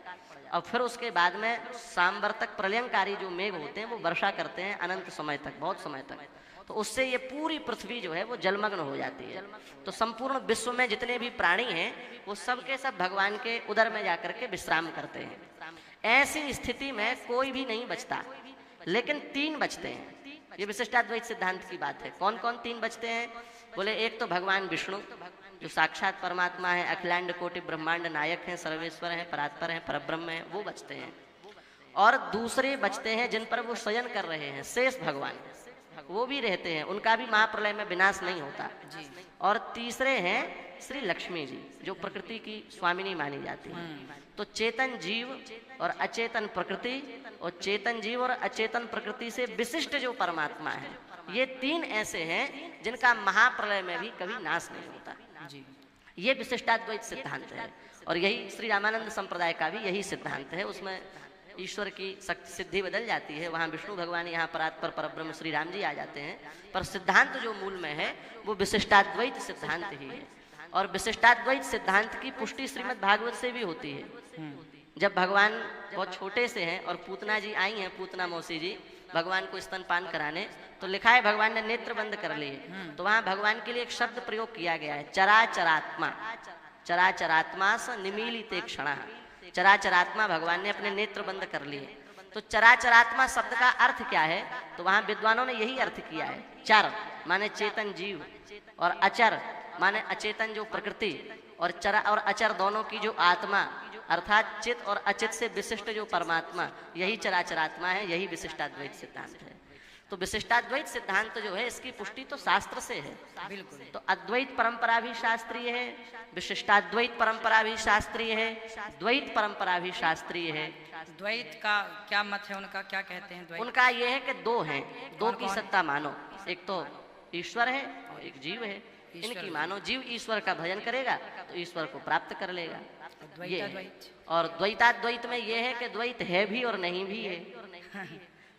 और फिर उसके बाद में सांवर्तक प्रलयंकारी जो मेघ होते हैं वो वर्षा करते हैं अनंत समय तक, बहुत समय तक। तो उससे ये पूरी पृथ्वी जो है वो जलमग्न हो जाती है। तो संपूर्ण विश्व में जितने भी प्राणी हैं वो सब के सब भगवान के उदर में जाकर के विश्राम करते हैं। ऐसी स्थिति में कोई भी नहीं बचता, लेकिन 3 बचते हैं। ये विशिष्टाद्वैत सिद्धांत की बात है। कौन कौन 3 बचते हैं? बोले एक तो भगवान विष्णु जो साक्षात परमात्मा है, अखिलांड कोटि ब्रह्मांड नायक हैं, सर्वेश्वर हैं, परात्पर हैं, परब्रह्म हैं, वो बचते हैं। और दूसरे बचते हैं जिन पर वो शयन कर रहे हैं, शेष भगवान, वो भी रहते हैं, उनका भी महाप्रलय में विनाश नहीं होता। और तीसरे हैं श्री लक्ष्मी जी जो प्रकृति की स्वामिनी मानी जाती है। तो चेतन जीव और अचेतन प्रकृति, और चेतन जीव और अचेतन प्रकृति से विशिष्ट जो परमात्मा है, ये 3 ऐसे हैं जिनका महाप्रलय में भी कभी नाश नहीं होता। ये विशिष्टाद्वैत सिद्धांत है। और यही श्री रामानंद संप्रदाय का भी यही सिद्धांत है। उसमें ईश्वर की सिद्धि बदल जाती है, वहाँ विष्णु भगवान, यहाँ परात्पर परब्रह्म श्री राम जी आ जाते हैं, पर सिद्धांत जो मूल में है वो विशिष्टाद्वैत सिद्धांत ही है। और विशिष्टाद्वैत सिद्धांत की पुष्टि श्रीमद् भागवत से भी होती है। जब भगवान बहुत छोटे से हैं और पूतना जी आई हैं, पूतना मौसी जी भगवान को स्तनपान कराने, तो लिखा है भगवान ने नेत्र बंद कर लिए। तो वहाँ भगवान के लिए एक शब्द प्रयोग किया गया है, चराचरात्मा। चराचरात्मा स निमीलिते क्षणः। चराचरात्मा, भगवान ने अपने नेत्र बंद कर लिए। तो चराचरात्मा शब्द का अर्थ क्या है? तो वहाँ विद्वानों ने यही अर्थ किया है। चर माने चेतन जीव, और अचर माने अचेतन जो प्रकृति, और चर और अचर दोनों की जो आत्मा, अर्थात चित और अचित से विशिष्ट जो परमात्मा, यही चराचरात्मा है। यही विशिष्टाद्वैत सिद्धांत है। तो विशिष्टाद्वैत सिद्धांत जो है इसकी पुष्टि तो शास्त्र से है। बिल्कुल। तो अद्वैत परंपरा भी शास्त्रीय है, विशिष्टाद्वैत परंपरा भी शास्त्रीय है, द्वैत परंपरा भी शास्त्रीय है। द्वैत का क्या मत है उनका? क्या कहते हैं द्वैत? उनका यह है कि 2 हैं, 2 की सत्ता मानो। एक तो ईश्वर है और एक जीव है। इनकी मानो, जीव ईश्वर का भजन करेगा तो ईश्वर को प्राप्त कर लेगा। ये और द्वैताद्वैत में यह है कि द्वैत है भी और नहीं भी है।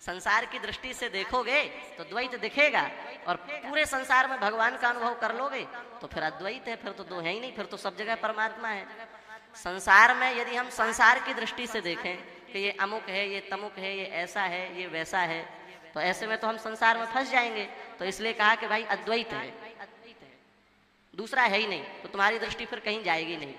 संसार की दृष्टि से देखोगे तो द्वैत दिखेगा, और पूरे संसार में भगवान का अनुभव कर लोगे तो फिर अद्वैत है, फिर तो 2 है ही नहीं, फिर तो सब जगह परमात्मा है। संसार में यदि हम संसार की दृष्टि से देखें कि ये अमुक है, ये तमुक है, ये ऐसा है, ये वैसा है, तो ऐसे में तो हम संसार में फंस जाएंगे। तो इसलिए कहा कि भाई अद्वैत है, दूसरा है ही नहीं, तो तुम्हारी दृष्टि फिर कहीं जाएगी नहीं।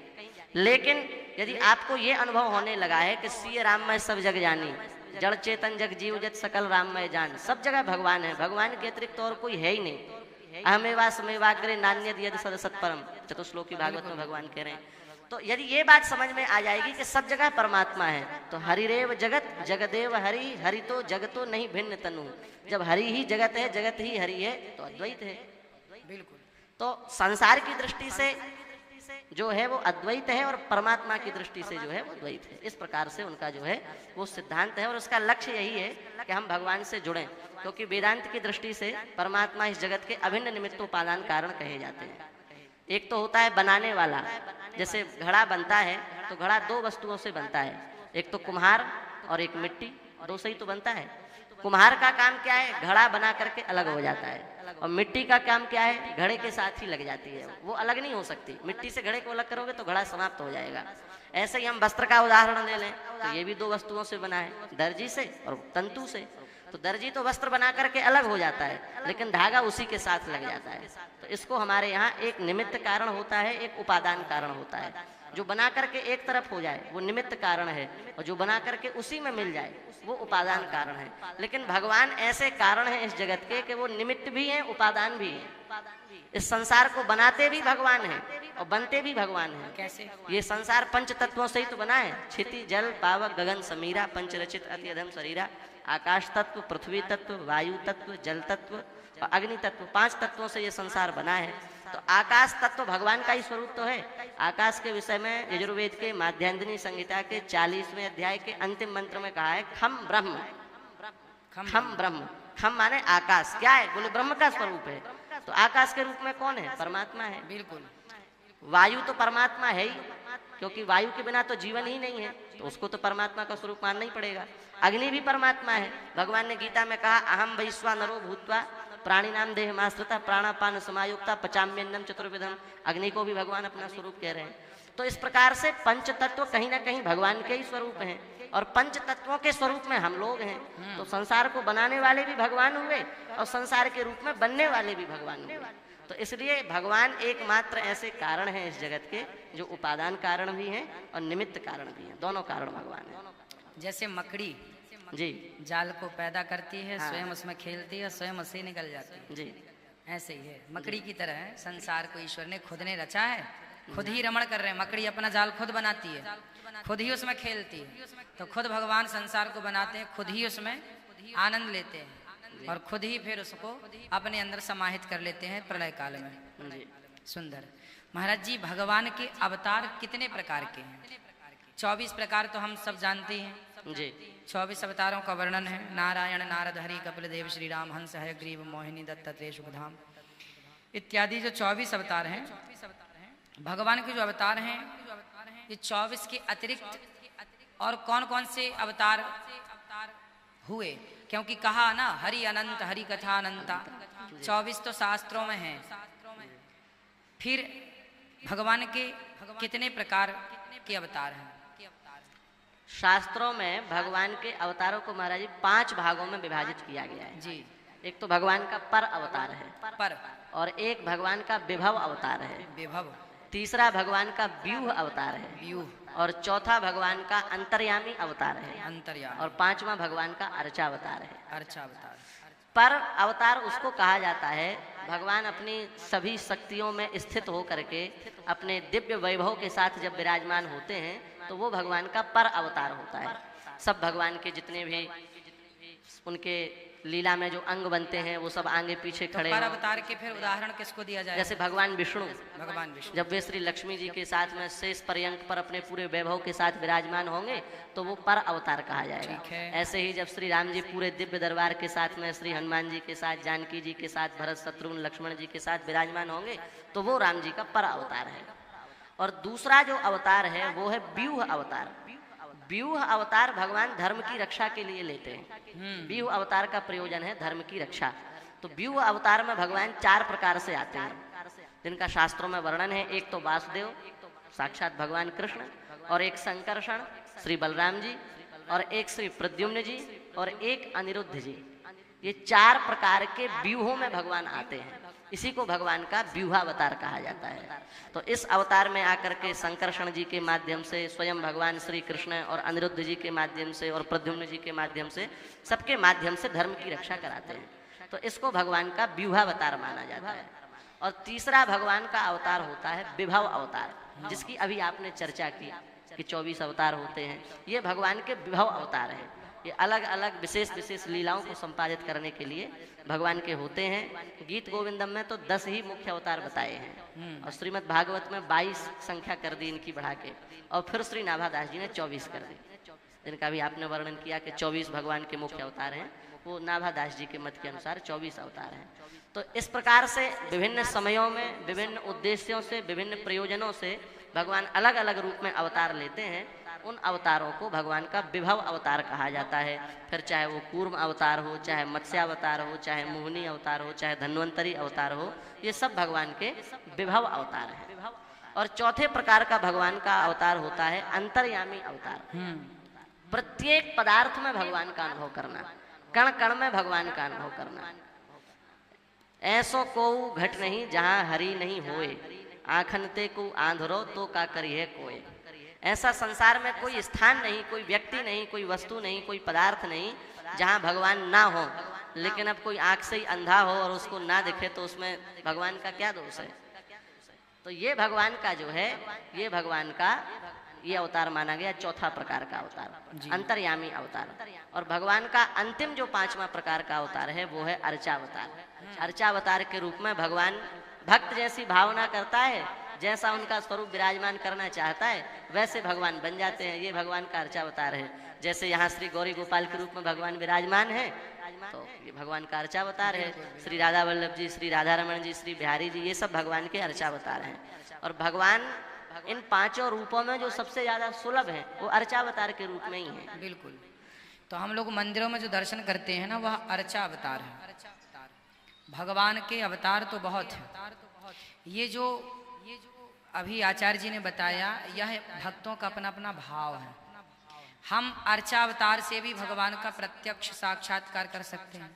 लेकिन यदि आपको ये अनुभव होने लगा है कि सिय राम में सब जग जानी, जड़ चेतन जग जीव जत सकल राममय जान, सब जगह भगवान है, भगवान के अतिरिक्त और कोई है ही नहीं। अहमेवा समेवाग्रे नान्यद यद सद सत्परम, चतुश्लोकी भागवत में भगवान कह रहे हैं। तो यदि ये बात समझ में आ जाएगी कि सब जगह परमात्मा है, तो हरिरेव जगत जगदेव हरि, हरि तो जगतो नहीं भिन्न तनु। जब हरि ही जगत है, जगत ही हरि है, तो अद्वैत है। बिल्कुल। तो संसार की दृष्टि से जो है वो अद्वैत है, और परमात्मा की दृष्टि से जो है वो द्वैत है। इस प्रकार से उनका जो है वो सिद्धांत है, और उसका लक्ष्य यही है कि हम भगवान से जुड़ें, क्योंकि वेदांत की दृष्टि से परमात्मा इस जगत के अभिन्न निमित्तोपादान कारण कहे जाते हैं। एक तो होता है बनाने वाला, जैसे घड़ा बनता है तो घड़ा 2 वस्तुओं से बनता है, एक तो कुम्हार और एक मिट्टी, 2 से ही तो बनता है। कुम्हार का काम क्या है? घड़ा बना करके अलग हो जाता है, और मिट्टी का काम क्या है? घड़े के साथ ही लग जाती है, वो अलग नहीं हो सकती। मिट्टी से घड़े को अलग करोगे तो घड़ा समाप्त हो जाएगा। ऐसे ही हम वस्त्र का उदाहरण ले लें तो ये भी 2 वस्तुओं से बना है, दर्जी से और तंतु से। तो दर्जी तो वस्त्र बना करके अलग हो जाता है, लेकिन धागा उसी के साथ लग जाता है। तो इसको हमारे यहाँ एक निमित्त कारण होता है, एक उपादान कारण होता है। जो बना करके एक तरफ हो जाए वो निमित्त कारण है, और जो बना करके उसी में मिल जाए वो उपादान कारण है। लेकिन भगवान ऐसे कारण हैं इस जगत के कि वो निमित्त भी हैं, उपादान भी हैं। इस संसार को बनाते भी भगवान हैं और बनते भी भगवान हैं। कैसे? ये संसार 5 तत्वों से ही तो बना है। क्षिति जल पावक गगन समीरा, पंचरचित अति अधम शरीरा। आकाश तत्व, पृथ्वी तत्व, वायु तत्व, जल तत्व और अग्नि तत्व, 5 तत्वों से ये संसार बना है। तो आकाश तत्व भगवान का ही स्वरूप तो है। आकाश के विषय में यजुर्वेद के माध्यान्दिनी संहिता के 40वें अध्याय के अंतिम मंत्र में कहा है खम ब्रह्म। खम ब्रह्म, खम माने आकाश। क्या है? बोले ब्रह्म का स्वरूप है। तो आकाश के रूप में कौन है? परमात्मा है। बिल्कुल। वायु तो परमात्मा है ही, क्योंकि वायु के बिना तो जीवन ही नहीं है, तो उसको तो परमात्मा का स्वरूप मानना ही पड़ेगा। अग्नि भी परमात्मा है। भगवान ने गीता में कहा अहम वैश्वानरो भूत्वा प्राणी नाम देह माश्रिता प्राणापान समायुक्ता पचाम्यन्नम चतुर्विधम। अग्नि को भी भगवान अपना स्वरूप कह रहे हैं। तो इस प्रकार से 5 तत्व कहीं ना कहीं भगवान के ही स्वरूप हैं, और पंच तत्वों के स्वरूप में हम लोग हैं। तो संसार को बनाने वाले भी भगवान हुए और संसार के रूप में बनने वाले भी भगवान हुए। तो इसलिए भगवान एकमात्र ऐसे कारण हैं इस जगत के जो उपादान कारण भी हैं और निमित्त कारण भी हैं, दोनों कारण भगवान हैं। जैसे मकड़ी जी जाल को पैदा करती है, हाँ। स्वयं उसमें खेलती है, स्वयं उसे निकल जाती है, जी ऐसे ही है मकड़ी की तरह है। संसार को ईश्वर ने खुद ने रचा है, खुद ही रमण कर रहे हैं। मकड़ी अपना जाल खुद बनाती है, खुद ही उसमें खेलती है। तो खुद भगवान संसार को बनाते हैं, खुद ही उसमें आनंद लेते हैं और खुद ही फिर उसको अपने अंदर समाहित कर लेते हैं प्रलय काल में। जी सुंदर। महाराज जी, भगवान के अवतार कितने प्रकार के हैं? 24 प्रकार तो हम सब जानते हैं जी 24 अवतारों का वर्णन है। नारायण, नारद, हरि, कपिल देव, श्री राम, हंस, हयग्रीव, मोहिनी, दत्तात्रेय, शुभधाम इत्यादि जो 24 अवतार हैं, भगवान के जो अवतार हैं, ये 24 के अतिरिक्त और कौन कौन से अवतार हुए? क्योंकि कहा ना, हरि अनंत, हरि कथा अनंता, 24 तो शास्त्रों में है। फिर भगवान के कितने प्रकार के अवतार हैं? शास्त्रों में भगवान के अवतारों को महाराज जी 5 भागों में विभाजित किया गया है। जी। एक तो भगवान का पर अवतार है, पर और एक भगवान का विभव अवतार है, विभव, तीसरा भगवान का व्यूह अवतार है, व्यूह, और चौथा भगवान का अंतर्यामी अवतार है, अंतर्यामी, और 5वां भगवान का अर्चा अवतार है। अर्चा अवतार। पर अवतार उसको कहा जाता है भगवान अपनी सभी शक्तियों में स्थित हो करके अपने दिव्य वैभव के साथ जब विराजमान होते हैं तो वो भगवान का पर अवतार होता है। सब भगवान के जितने भी उनके लीला में जो अंग बनते हैं वो सब आगे पीछे खड़े पर हों। अवतार के फिर उदाहरण किसको दिया जाए? जैसे भगवान विष्णु, भगवान विष्णु जब वे श्री लक्ष्मी जी के साथ में शेष पर्यंक पर अपने पूरे वैभव के साथ विराजमान होंगे तो वो पर अवतार कहा जाएगा। ठीक है। ऐसे ही जब श्री राम जी पूरे दिव्य दरबार के साथ में श्री हनुमान जी के साथ, जानकी जी के साथ, भरत शत्रुघ्न लक्ष्मण जी के साथ विराजमान होंगे तो वो राम जी का पर अवतार है। और दूसरा जो अवतार है वो है व्यूह अवतार। व्यूह अवतार भगवान धर्म की रक्षा के लिए लेते हैं। व्यूह अवतार का प्रयोजन है धर्म की रक्षा। तो व्यूह अवतार में भगवान 4 प्रकार से आते हैं जिनका शास्त्रों में वर्णन है। एक तो वासुदेव साक्षात भगवान कृष्ण, और एक संकर्षण श्री बलराम जी, और एक श्री प्रद्युम्न जी, और एक अनिरुद्ध जी। ये 4 प्रकार के व्यूहों में भगवान आते हैं। इसी को भगवान का व्यूहावतार कहा जाता है। तो इस अवतार में आकर के संकर्षण जी के माध्यम से स्वयं भगवान श्री कृष्ण, और अनिरुद्ध जी के माध्यम से, और प्रद्युम्न जी के माध्यम से, सबके माध्यम से धर्म की रक्षा कराते हैं। तो इसको भगवान का व्यूहावतार माना जाता है। और तीसरा भगवान का अवतार होता है विभव अवतार, जिसकी अभी आपने चर्चा की कि 24 अवतार होते हैं। ये भगवान के विभव अवतार हैं। ये अलग अलग विशेष विशेष लीलाओं को संपादित करने के लिए भगवान के होते हैं। गीत गोविंदम में तो 10 ही मुख्य अवतार बताए हैं, और श्रीमद् भागवत में 22 संख्या कर दी इनकी बढ़ा के, और फिर श्री नाभादास जी ने 24 कर दी, जिनका भी आपने वर्णन किया कि 24 भगवान के मुख्य अवतार हैं। वो नाभादास जी के मत के अनुसार 24 अवतार हैं। तो इस प्रकार से विभिन्न समयों में, विभिन्न उद्देश्यों से, विभिन्न प्रयोजनों से भगवान अलग अलग रूप में अवतार लेते हैं। उन अवतारों को भगवान का विभव अवतार कहा जाता है। फिर चाहे वो कूर्म अवतार हो, चाहे मत्स्यावतार हो, चाहे मोहिनी अवतार हो, चाहे धन्वंतरी अवतार हो, ये सब भगवान के विभव अवतार हैं। और चौथे प्रकार का भगवान का अवतार होता है अंतर्यामी अवतार। प्रत्येक पदार्थ में भगवान का अनुभव करना, कण कण में भगवान का अनुभव करना। ऐसो को घट नहीं जहाँ हरि नहीं होए, आखनते को आंधरो तो का करिए कोय। ऐसा संसार में कोई स्थान नहीं, कोई व्यक्ति नहीं, कोई वस्तु नहीं, कोई पदार्थ नहीं जहाँ भगवान ना हो। लेकिन अब कोई आंख से ही अंधा हो और उसको ना दिखे तो उसमें भगवान का क्या दोष है? तो ये भगवान का जो है, ये भगवान का ये अवतार माना गया चौथा प्रकार का अवतार, अंतर्यामी अवतार। और भगवान का अंतिम जो 5वां प्रकार का अवतार है वो है अर्चावतार। अर्चावतार के रूप में भगवान भक्त जैसी भावना करता है, जैसा उनका स्वरूप विराजमान करना चाहता है वैसे भगवान बन जाते हैं। ये भगवान का अर्चावतार है। जैसे यहाँ श्री गौरी गोपाल के रूप में भगवान विराजमान है तो ये भगवान का अर्चावतार है। श्री राधा वल्लभ जी, श्री राधा रमण जी, श्री बिहारी जी, ये सब भगवान के अर्चावतार हैं। और भगवान इन 5 रूपों में जो सबसे ज्यादा सुलभ है वो अर्चावतार के रूप में ही है। बिल्कुल। तो हम लोग मंदिरों में जो दर्शन करते हैं ना, वह अर्चा अवतार है। भगवान के अवतार तो बहुत है। ये जो अभी आचार्य जी ने बताया, यह भक्तों का अपना अपना भाव है। हम अर्चावतार से भी भगवान का प्रत्यक्ष साक्षात्कार कर सकते हैं।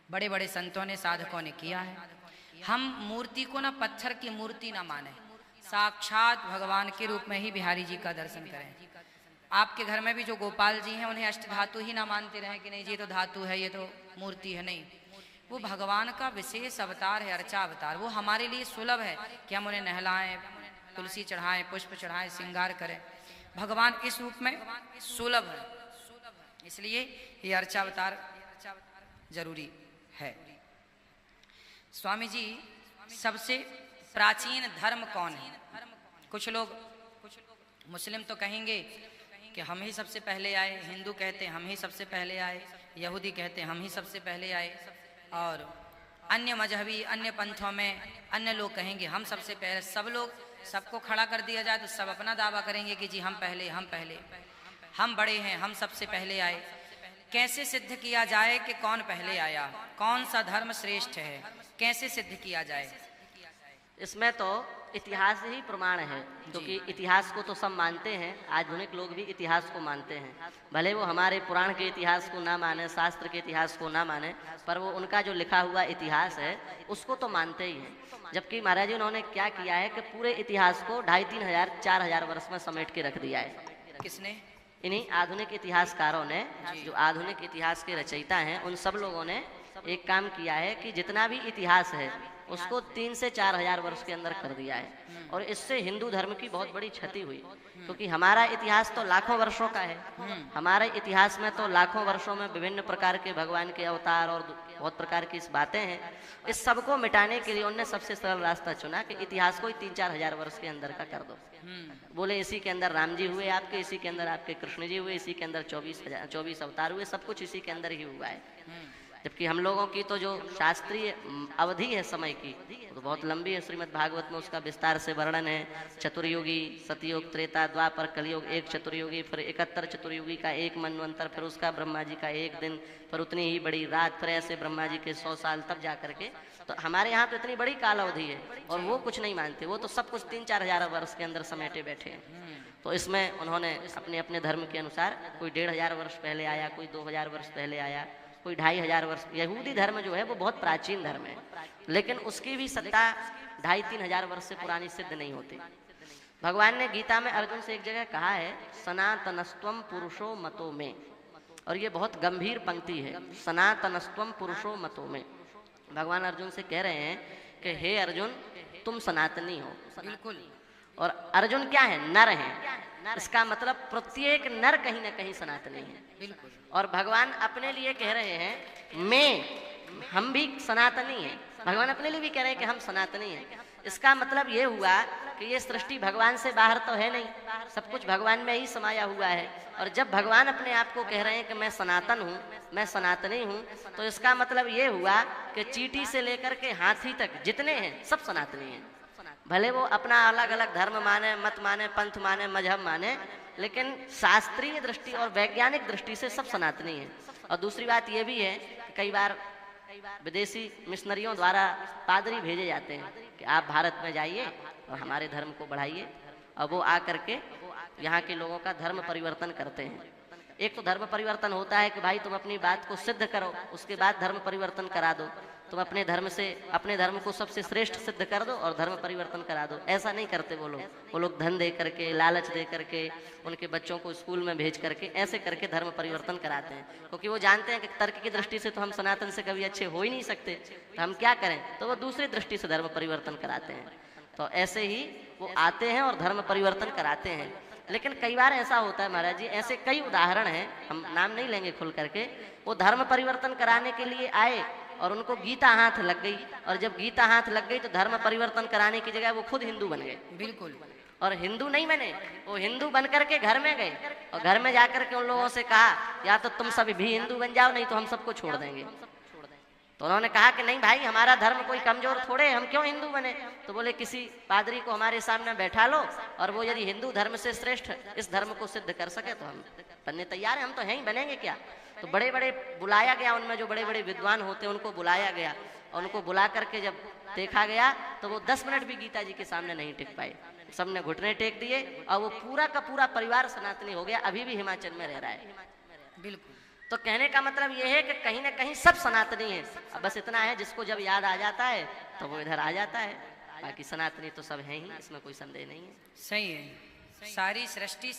बड़े बड़े संतों ने, साधकों ने किया है। हम मूर्ति को ना पत्थर की मूर्ति ना माने, साक्षात भगवान के रूप में ही बिहारी जी का दर्शन करें। आपके घर में भी जो गोपाल जी हैं उन्हें अष्ट धातु ही ना मानते रहें कि नहीं ये तो धातु है, ये तो मूर्ति है। नहीं, वो भगवान का विशेष अवतार है, अर्चा अवतार। वो हमारे लिए सुलभ है कि हम उन्हें नहलाएं, तुलसी चढ़ाएं, पुष्प चढ़ाएं, श्रृंगार करें। भगवान इस रूप में सुलभ है, इसलिए ये अर्चा अवतार जरूरी है। स्वामी जी, सबसे प्राचीन धर्म कौन है? कुछ लोग मुस्लिम तो कहेंगे कि हम ही सबसे पहले आए, हिंदू कहते हैं हम ही सबसे पहले आए, यहूदी कहते हैं हम ही सबसे पहले आए, और अन्य मजहबी, अन्य पंथों में अन्य लोग कहेंगे हम सबसे पहले। सब लोग, सबको खड़ा कर दिया जाए तो सब अपना दावा करेंगे कि जी हम पहले, हम पहले, हम बड़े हैं, हम सबसे पहले आए। कैसे सिद्ध किया जाए कि कौन पहले आया, कौन सा धर्म श्रेष्ठ है, कैसे सिद्ध किया जाए? इसमें तो इतिहास ही प्रमाण है, क्योंकि इतिहास को तो सब मानते हैं, आधुनिक लोग भी इतिहास को मानते हैं। भले वो हमारे पुराण के इतिहास को ना माने, शास्त्र के इतिहास को ना माने, पर वो उनका जो लिखा हुआ इतिहास है उसको तो मानते ही हैं। जबकि महाराज जी उन्होंने क्या किया है कि पूरे इतिहास को 2500, 3000, 4000 वर्ष में समेट के रख दिया है। किसने? इन्हीं आधुनिक इतिहासकारों ने, जो आधुनिक इतिहास के रचयिता हैं, उन सब लोगों ने एक काम किया है कि जितना भी इतिहास है उसको 3 से 4000 वर्ष के अंदर कर दिया है। और इससे हिंदू धर्म की बहुत बड़ी क्षति हुई, क्योंकि हमारा इतिहास तो लाखों वर्षों का है। हमारे इतिहास में तो लाखों वर्षों में विभिन्न प्रकार के भगवान के अवतार और बहुत प्रकार की इस बातें हैं। इस सबको मिटाने के लिए उन्होंने सबसे सरल रास्ता चुना कि इतिहास को 3-4 हजार वर्ष के अंदर का कर दो। बोले इसी के अंदर राम जी हुए आपके, इसी के अंदर आपके कृष्ण जी हुए, इसी के अंदर 24 अवतार हुए, सब कुछ इसी के अंदर ही हुआ है। जबकि हम लोगों की तो जो शास्त्रीय अवधि है समय की तो बहुत लंबी है। श्रीमद् भागवत में उसका विस्तार से वर्णन है। चतुर्युगी, सतयुग, त्रेता, द्वापर, कलयुग, एक चतुर्युगी, फिर 71 चतुर्युगी का एक मनवंतर, फिर उसका ब्रह्मा जी का एक दिन, फिर उतनी ही बड़ी रात, फिर ऐसे ब्रह्मा जी के 100 साल, तब जा करके। तो हमारे यहाँ तो इतनी बड़ी काल अवधि है और वो कुछ नहीं मानते, वो तो सब कुछ 3-4 हजार वर्ष के अंदर समेटे बैठे हैं। तो इसमें उन्होंने अपने अपने धर्म के अनुसार, कोई 1500 वर्ष पहले आया, कोई 2000 वर्ष पहले आया, कोई 2500 वर्ष। यहूदी धर्म जो है वो बहुत प्राचीन धर्म है, लेकिन उसकी भी सत्ता 2500-3 हजार वर्ष से पुरानी सिद्ध नहीं होती। भगवान ने गीता में अर्जुन से एक जगह कहा है, सनातनस्त्वम पुरुषो मतो में, और ये बहुत गंभीर पंक्ति है, सनातनस्त्वम पुरुषो मतो में। भगवान अर्जुन से कह रहे हैं कि हे अर्जुन, तुम सनातनी हो। बिल्कुल। और अर्जुन क्या है? नर है। इसका मतलब प्रत्येक नर कहीं ना कहीं सनातनी है। बिल्कुल। और भगवान अपने लिए कह रहे हैं हम भी सनातनी हैं। भगवान अपने लिए भी कह रहे हैं कि हम सनातनी हैं। इसका मतलब ये हुआ कि ये सृष्टि भगवान से बाहर तो है नहीं, सब कुछ भगवान में ही समाया हुआ है। और जब भगवान अपने आप को कह रहे हैं कि मैं सनातन हूँ, मैं सनातनी हूँ, तो इसका मतलब ये हुआ कि चींटी से लेकर के हाथी तक जितने हैं सब सनातनी हैं। भले वो अपना अलग अलग धर्म माने, मत माने, पंथ माने, मजहब माने, लेकिन शास्त्रीय दृष्टि और वैज्ञानिक दृष्टि से सब सनातनी है। और दूसरी बात ये भी है कि कई बार विदेशी मिशनरियों द्वारा पादरी भेजे जाते हैं कि आप भारत में जाइए और हमारे धर्म को बढ़ाइए, और वो आ करके यहाँ के लोगों का धर्म परिवर्तन करते हैं। एक तो धर्म परिवर्तन होता है कि भाई तुम अपनी बात को सिद्ध करो, उसके बाद धर्म परिवर्तन करा दो। तुम अपने धर्म से अपने धर्म को सबसे श्रेष्ठ सिद्ध कर दो और धर्म परिवर्तन करा दो। ऐसा नहीं करते वो लोग धन दे करके, लालच दे करके, उनके बच्चों को स्कूल में भेज करके, ऐसे करके धर्म परिवर्तन कराते हैं, क्योंकि वो जानते हैं कि तर्क की दृष्टि से तो हम सनातन से कभी अच्छे हो ही नहीं सकते, तो हम क्या करें, तो वो दूसरी दृष्टि से धर्म परिवर्तन कराते हैं। तो ऐसे ही वो आते हैं और धर्म परिवर्तन कराते हैं। लेकिन कई बार ऐसा होता है महाराज जी, ऐसे कई उदाहरण हैं, हम नाम नहीं लेंगे खुल करके, वो धर्म परिवर्तन कराने के लिए आए और उनको गीता हाथ लग गई, और जब गीता हाथ लग गई तो धर्म परिवर्तन कराने की जगह वो खुद हिंदू बन गए। बिल्कुल। और हिंदू नहीं बने, वो हिंदू बन करके घर में गए और घर में जाकर के उन लोगों से कहा या तो तुम सभी भी हिंदू बन जाओ, नहीं तो हम सबको छोड़ देंगे। तो उन्होंने कहा कि नहीं भाई, हमारा धर्म कोई कमजोर थोड़े, हम क्यों हिंदू बने। तो बोले किसी पादरी को हमारे सामने बैठा लो, और वो यदि हिंदू धर्म से श्रेष्ठ इस धर्म को सिद्ध कर सके तो हम बनने तैयार हैं, हम तो हैं ही, बनेंगे क्या। तो बड़े बड़े बुलाया गया, उनमें जो बड़े बड़े विद्वान होते हैं उनको बुलाया गया, और उनको बुला करके जब देखा गया तो वो 10 मिनट भी गीता जी के सामने नहीं टिक पाए। सबने घुटने टेक दिए और वो पूरा का पूरा परिवार सनातनी हो गया, अभी भी हिमाचल में रह रहा है। बिल्कुल। तो कहने का मतलब ये है कि कहीं ना कहीं सब सनातनी है, अब बस इतना है जिसको जब याद आ जाता है तो वो इधर आ जाता है, बाकी सनातनी तो सब है ही, इसमें कोई संदेह नहीं है। सही है। सारी सृष्टि